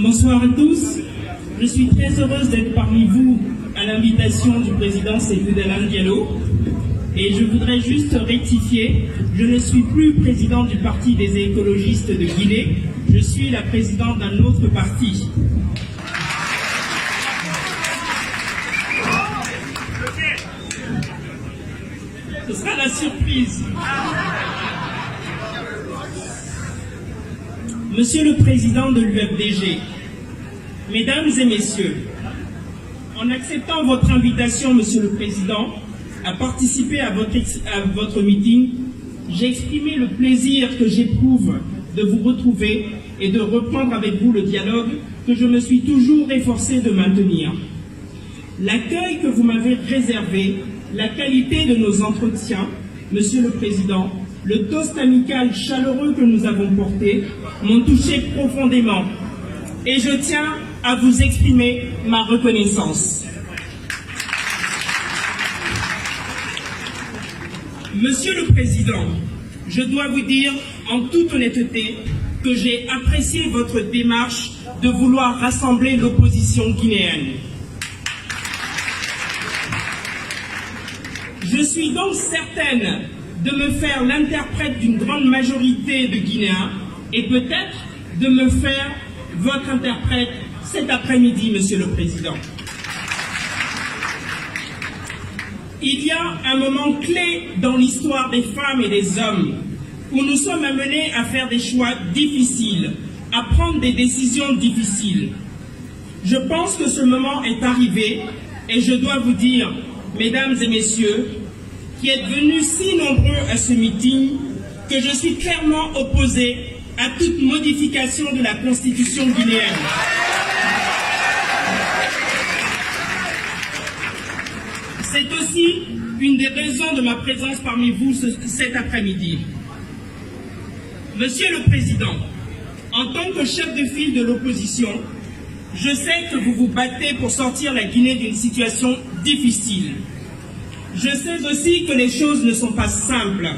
Bonsoir à tous. Je suis très heureuse d'être parmi vous à l'invitation du président Cellou Dalein Diallo. Et je voudrais juste rectifier, je ne suis plus président du Parti des écologistes de Guinée, je suis la présidente d'un autre parti. Ce sera la surprise. Monsieur le Président de l'UFDG, Mesdames et Messieurs, en acceptant votre invitation, Monsieur le Président, à participer à votre meeting, j'ai exprimé le plaisir que j'éprouve de vous retrouver et de reprendre avec vous le dialogue que je me suis toujours efforcé de maintenir. L'accueil que vous m'avez réservé, la qualité de nos entretiens, Monsieur le Président, le toast amical chaleureux que nous avons porté m'ont touché profondément et je tiens à vous exprimer ma reconnaissance. Monsieur le Président, je dois vous dire en toute honnêteté que j'ai apprécié votre démarche de vouloir rassembler l'opposition guinéenne. Je suis donc certaine de me faire l'interprète d'une grande majorité de Guinéens et peut-être de me faire votre interprète cet après-midi, Monsieur le Président. Il y a un moment clé dans l'histoire des femmes et des hommes où nous sommes amenés à faire des choix difficiles, à prendre des décisions difficiles. Je pense que ce moment est arrivé et je dois vous dire, Mesdames et Messieurs, qui êtes venus si nombreux à ce meeting, que je suis clairement opposé à toute modification de la Constitution guinéenne. C'est aussi une des raisons de ma présence parmi vous cet après-midi. Monsieur le Président, en tant que chef de file de l'opposition, je sais que vous vous battez pour sortir la Guinée d'une situation difficile. Je sais aussi que les choses ne sont pas simples.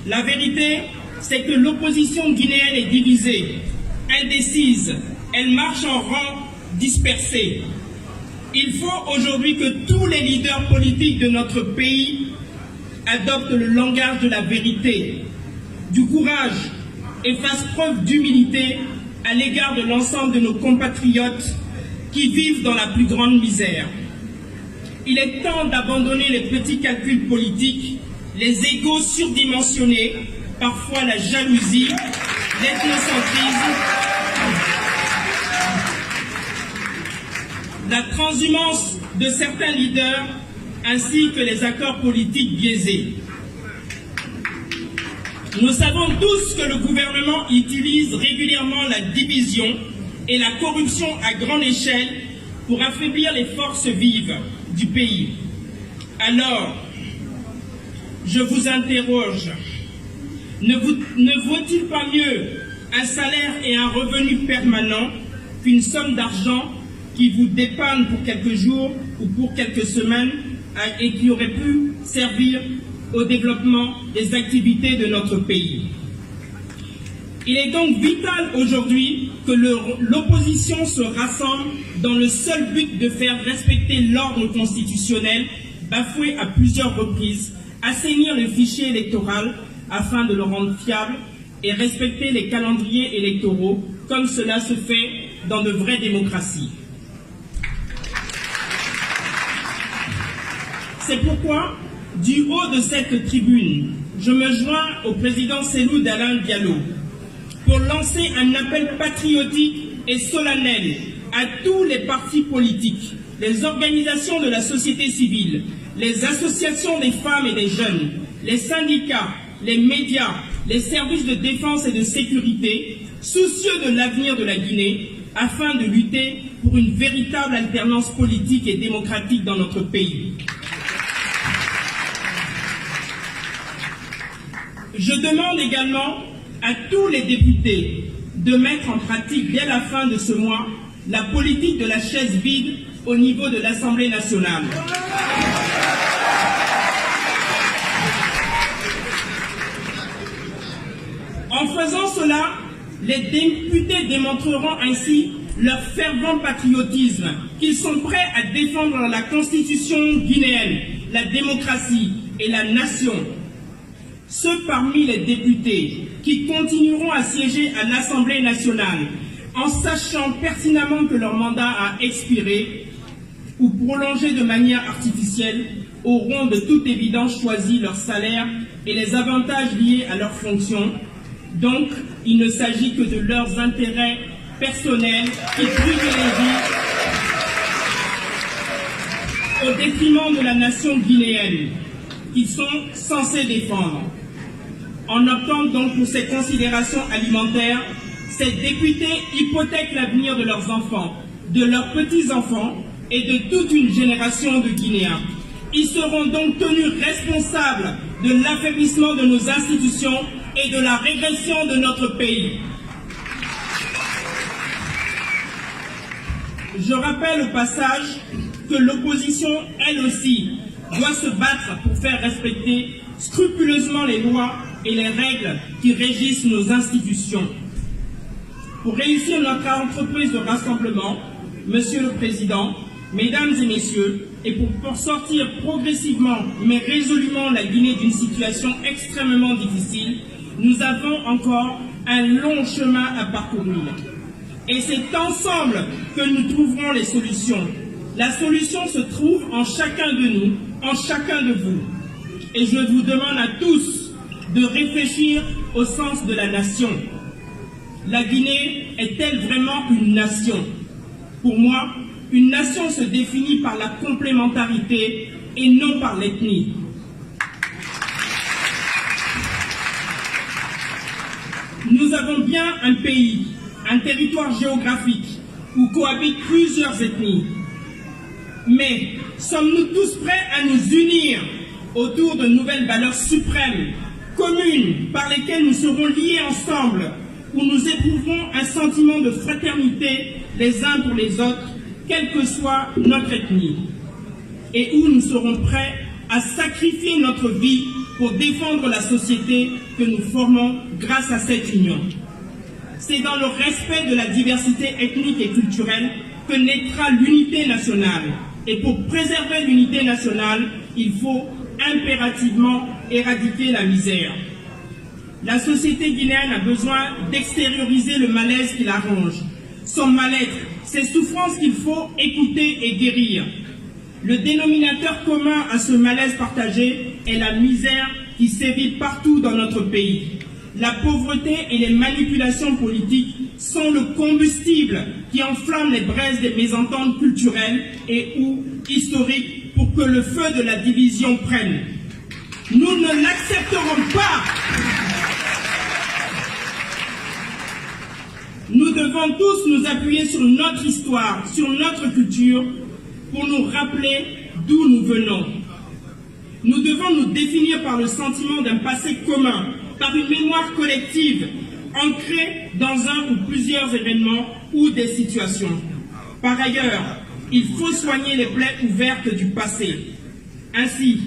La vérité, c'est que l'opposition guinéenne est divisée, indécise, elle marche en rang dispersé. Il faut aujourd'hui que tous les leaders politiques de notre pays adoptent le langage de la vérité, du courage et fassent preuve d'humilité à l'égard de l'ensemble de nos compatriotes qui vivent dans la plus grande misère. Il est temps d'abandonner les petits calculs politiques, les égos surdimensionnés, parfois la jalousie, l'ethnocentrisme, la transhumance de certains leaders, ainsi que les accords politiques biaisés. Nous savons tous que le gouvernement utilise régulièrement la division et la corruption à grande échelle pour affaiblir les forces vives du pays. Alors, je vous interroge, ne vaut-il pas mieux un salaire et un revenu permanent qu'une somme d'argent qui vous dépanne pour quelques jours ou pour quelques semaines et qui aurait pu servir au développement des activités de notre pays? Il est donc vital aujourd'hui que l'opposition se rassemble dans le seul but de faire respecter l'ordre constitutionnel bafoué à plusieurs reprises, assainir le fichier électoral afin de le rendre fiable et respecter les calendriers électoraux comme cela se fait dans de vraies démocraties. C'est pourquoi, du haut de cette tribune, je me joins au président Cellou Dalein Diallo pour lancer un appel patriotique et solennel à tous les partis politiques, les organisations de la société civile, les associations des femmes et des jeunes, les syndicats, les médias, les services de défense et de sécurité, soucieux de l'avenir de la Guinée, afin de lutter pour une véritable alternance politique et démocratique dans notre pays. Je demande également à tous les députés de mettre en pratique dès la fin de ce mois la politique de la chaise vide au niveau de l'Assemblée nationale. En faisant cela, les députés démontreront ainsi leur fervent patriotisme, qu'ils sont prêts à défendre la constitution guinéenne, la démocratie et la nation. Ceux parmi les députés qui continueront à siéger à l'Assemblée nationale en sachant pertinemment que leur mandat a expiré ou prolongé de manière artificielle auront de toute évidence choisi leur salaire et les avantages liés à leur fonction. Donc, il ne s'agit que de leurs intérêts personnels qui privilégient au détriment de la nation guinéenne qu'ils sont censés défendre. En optant donc pour ces considérations alimentaires, ces députés hypothèquent l'avenir de leurs enfants, de leurs petits-enfants et de toute une génération de Guinéens. Ils seront donc tenus responsables de l'affaiblissement de nos institutions et de la régression de notre pays. Je rappelle au passage que l'opposition, elle aussi, doit se battre pour faire respecter scrupuleusement les lois et les règles qui régissent nos institutions. Pour réussir notre entreprise de rassemblement, Monsieur le Président, Mesdames et Messieurs, et pour sortir progressivement mais résolument la Guinée d'une situation extrêmement difficile, nous avons encore un long chemin à parcourir. Et c'est ensemble que nous trouverons les solutions. La solution se trouve en chacun de nous, en chacun de vous. Et je vous demande à tous de réfléchir au sens de la nation. La Guinée est-elle vraiment une nation? Pour moi, une nation se définit par la complémentarité et non par l'ethnie. Nous avons bien un pays, un territoire géographique où cohabitent plusieurs ethnies. Mais sommes-nous tous prêts à nous unir autour de nouvelles valeurs suprêmes, communes, par lesquelles nous serons liés ensemble, où nous éprouverons un sentiment de fraternité les uns pour les autres, quelle que soit notre ethnie, et où nous serons prêts à sacrifier notre vie pour défendre la société que nous formons grâce à cette union. C'est dans le respect de la diversité ethnique et culturelle que naîtra l'unité nationale. Et pour préserver l'unité nationale, il faut impérativement éradiquer la misère. La société guinéenne a besoin d'extérioriser le malaise qui la ronge. Son mal-être, ses souffrances qu'il faut écouter et guérir. Le dénominateur commun à ce malaise partagé est la misère qui sévit partout dans notre pays. La pauvreté et les manipulations politiques sont le combustible qui enflamme les braises des mésententes culturelles et ou historiques pour que le feu de la division prenne. Nous ne l'accepterons pas. Nous devons tous nous appuyer sur notre histoire, sur notre culture, pour nous rappeler d'où nous venons. Nous devons nous définir par le sentiment d'un passé commun, par une mémoire collective, ancrée dans un ou plusieurs événements ou des situations. Par ailleurs, il faut soigner les plaies ouvertes du passé. Ainsi,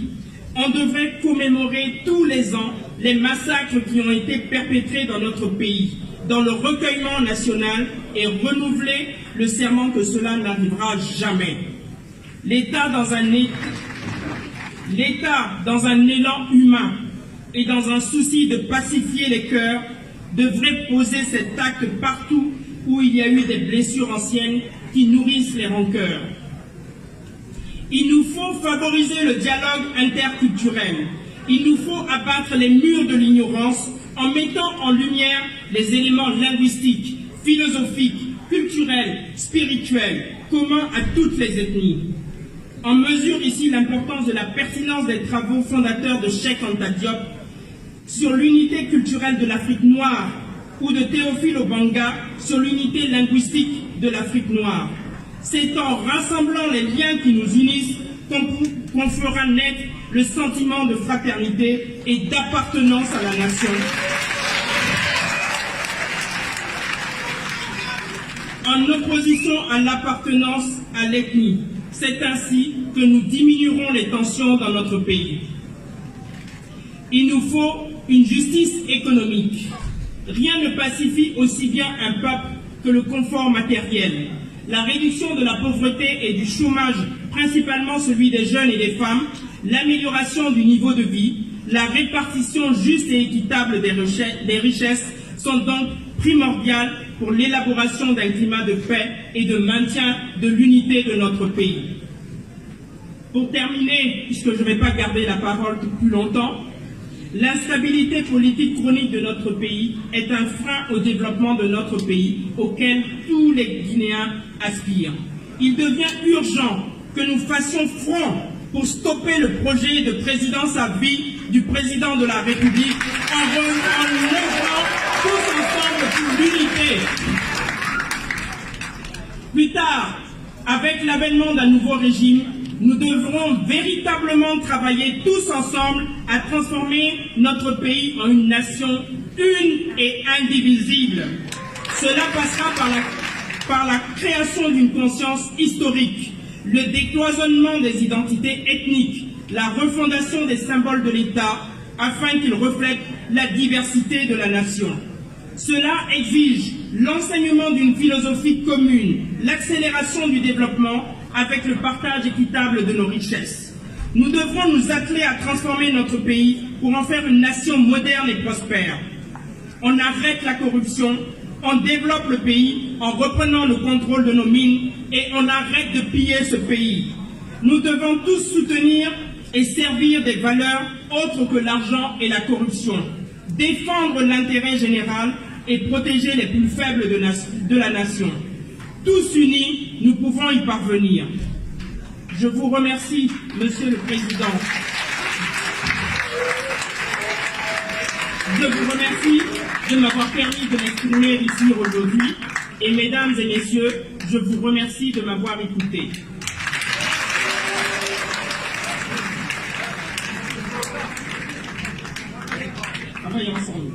on devrait commémorer tous les ans les massacres qui ont été perpétrés dans notre pays, dans le recueillement national et renouveler le serment que cela n'arrivera jamais. L'État, dans un élan humain et dans un souci de pacifier les cœurs, devrait poser cet acte partout où il y a eu des blessures anciennes qui nourrissent les rancœurs. Il nous faut favoriser le dialogue interculturel. Il nous faut abattre les murs de l'ignorance en mettant en lumière les éléments linguistiques, philosophiques, culturels, spirituels, communs à toutes les ethnies. On mesure ici l'importance de la pertinence des travaux fondateurs de Cheikh Anta Diop sur l'unité culturelle de l'Afrique noire ou de Théophile Ogbanga sur l'unité linguistique de l'Afrique noire. C'est en rassemblant les liens qui nous unissent qu'on fera naître le sentiment de fraternité et d'appartenance à la nation. En opposition à l'appartenance à l'ethnie, c'est ainsi que nous diminuerons les tensions dans notre pays. Il nous faut une justice économique. Rien ne pacifie aussi bien un peuple que le confort matériel. La réduction de la pauvreté et du chômage, principalement celui des jeunes et des femmes, l'amélioration du niveau de vie, la répartition juste et équitable des richesses sont donc primordiales pour l'élaboration d'un climat de paix et de maintien de l'unité de notre pays. Pour terminer, puisque je ne vais pas garder la parole plus longtemps, l'instabilité politique chronique de notre pays est un frein au développement de notre pays auquel tous les Guinéens aspirent. Il devient urgent que nous fassions front pour stopper le projet de présidence à vie du président de la République en œuvrant tous ensemble pour l'unité. Plus tard, avec l'avènement d'un nouveau régime, nous devrons véritablement travailler tous ensemble à transformer notre pays en une nation une et indivisible. Cela passera par la création d'une conscience historique, le décloisonnement des identités ethniques, la refondation des symboles de l'État afin qu'ils reflètent la diversité de la nation. Cela exige l'enseignement d'une philosophie commune, l'accélération du développement avec le partage équitable de nos richesses. Nous devrons nous atteler à transformer notre pays pour en faire une nation moderne et prospère. On arrête la corruption, on développe le pays en reprenant le contrôle de nos mines et on arrête de piller ce pays. Nous devons tous soutenir et servir des valeurs autres que l'argent et la corruption, défendre l'intérêt général et protéger les plus faibles de la nation. Tous unis, nous pouvons y parvenir. Je vous remercie, Monsieur le Président. Je vous remercie de m'avoir permis de m'exprimer ici aujourd'hui. Et mesdames et messieurs, je vous remercie de m'avoir écouté. Travaillons ensemble.